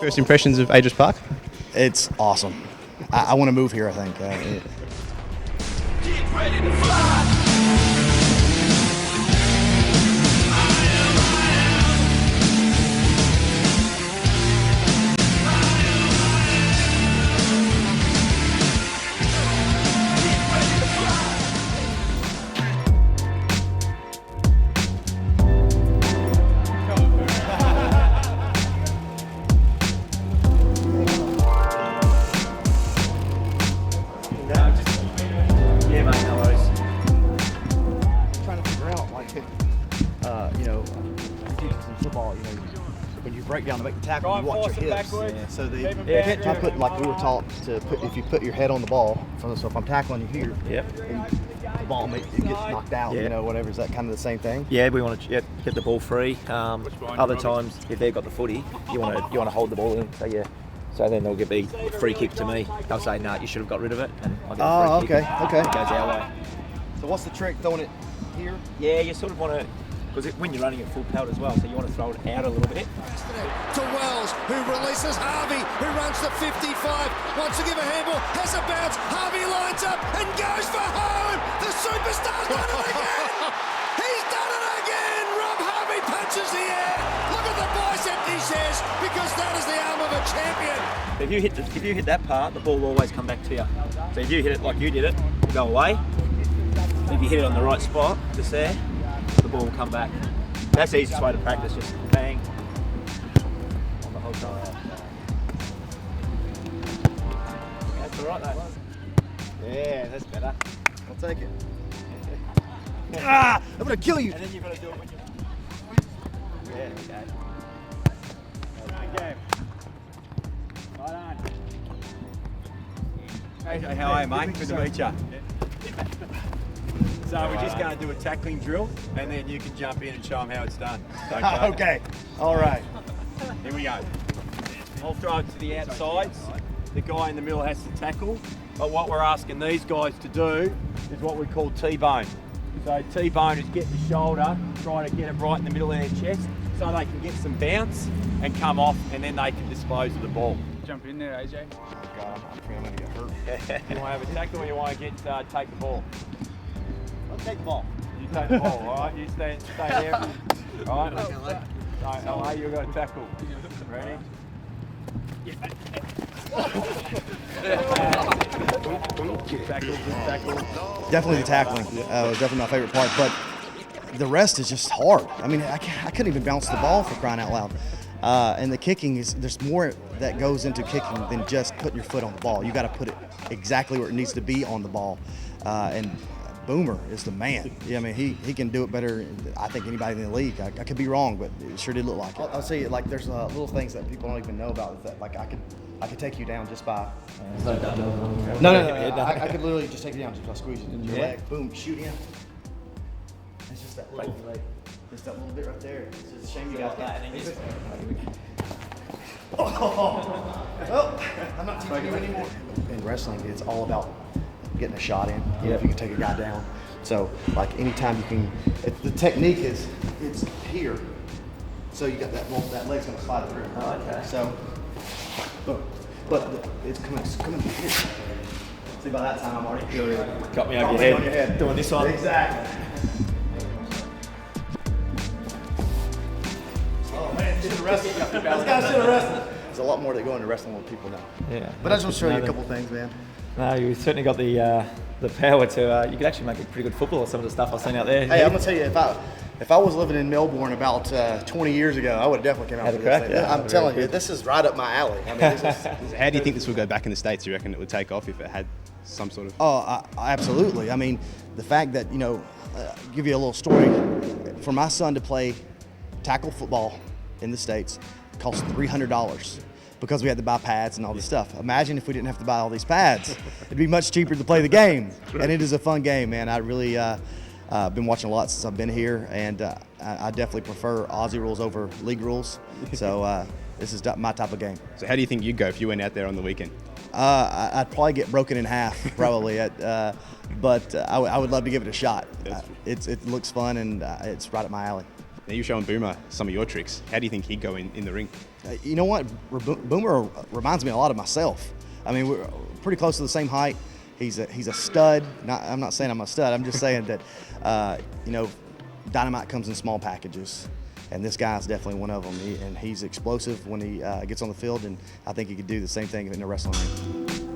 First impressions of Aegis Park? It's awesome. I want to move here, I think. Get ready to fly. Football, when you break down to make the tackle, you watch your hips. Yeah. So I put, like we were taught to put, if you put your head on the ball, so if I'm tackling you here, and the ball it gets knocked out, whatever. Is that kind of the same thing? Yeah, we want to get the ball free. Other times, if they've got the footy, you want to hold the ball in. So then they'll give the free kick to me. They'll say, "No, you should have got rid of it." And I'll get a free kick. Okay. It goes our way. So what's the trick? Throwing it here? Yeah, you sort of want to. Because when you're running at full pelt as well, so you want to throw it out a little bit. To Wells, who releases Harvey, who runs the 55, wants to give a handball, has a bounce, Harvey lines up and goes for home! The superstar's done it again! He's done it again! Rob Harvey punches the air! Look at the bicep, he says, because that is the arm of a champion! If you hit that part, the ball will always come back to you. So if you hit it like you did it, go away. If you hit it on the right spot, just there, the ball will come back. That's the easiest way to practice, just bang on the whole time. That's all right though. Yeah, that's better. I'll take it. I'm gonna kill you. And then you've got to do it when you. Yeah, okay. Good game. Right on. Hey, how are you, mate? Good to meet you. So we're just going to do a tackling drill, and then you can jump in and show them how it's done. Okay. Okay. All right. Here we go. I'll throw it to the outsides. The guy in the middle has to tackle. But what we're asking these guys to do is what we call T-bone. So T-bone is get the shoulder, try to get it right in the middle of their chest, so they can get some bounce and come off, and then they can dispose of the ball. Jump in there, AJ. Oh God, I'm afraid I'm gonna get hurt. You want to have a tackle, or you want to take the ball? I'll take the ball. You take the ball, all right? You stay there. All right? So, you're going to tackle. Ready? Tackle. Definitely the tackling was definitely my favorite part, but the rest is just hard. I mean, I couldn't even bounce the ball for crying out loud. And the kicking there's more that goes into kicking than just putting your foot on the ball. You got to put it exactly where it needs to be on the ball. And Boomer is the man. Yeah, I mean, he can do it better, I think, anybody in the league. I could be wrong, but it sure did look like it. I'll say, like, there's little things that people don't even know about. Is that, like, I could take you down just by. No. I could literally just take you down just by squeezing your leg. Boom, shoot in. It's just that little leg. Just that little bit right there. It's just a shame you guys can't. Well, I'm not teaching you anymore. In wrestling, it's all about getting a shot in, if you can take a guy down. So, like, anytime you can, the technique is, it's here, so you got that leg's gonna slide through. Oh, okay. So, but it's coming here. See, by that time, I'm already Got me over your head. Doing this one. Exactly. Oh man, should have wrestled. This guy should have wrestled. There's a lot more that go into wrestling than people know. Yeah. But I just want to show you a couple things, man. No, you certainly got the power to. You could actually make a pretty good football of some of the stuff I've seen out there. Hey, I'm gonna tell you, if I was living in Melbourne about 20 years ago, I would have definitely came out with this thing. Yeah, I'm telling you, this is right up my alley. I mean, this is, How do you think this will go back in the States? Do you reckon it would take off if it had some sort of... Oh, absolutely. I mean, the fact that, give you a little story. For my son to play tackle football in the States cost $300 because we had to buy pads and all this stuff. Imagine if we didn't have to buy all these pads. It'd be much cheaper to play the game. And it is a fun game, man. I really been watching a lot since I've been here, and I definitely prefer Aussie rules over league rules. So this is my type of game. So how do you think you'd go if you went out there on the weekend? I'd probably get broken in half, probably. But I would love to give it a shot. It looks fun, and it's right up my alley. Now you're showing Boomer some of your tricks. How do you think he'd go in the ring? You know what? Boomer reminds me a lot of myself. I mean, we're pretty close to the same height. He's a stud. I'm not saying I'm a stud. I'm just saying that, you know, dynamite comes in small packages, and this guy's definitely one of them. And he's explosive when he gets on the field, and I think he could do the same thing in the wrestling ring.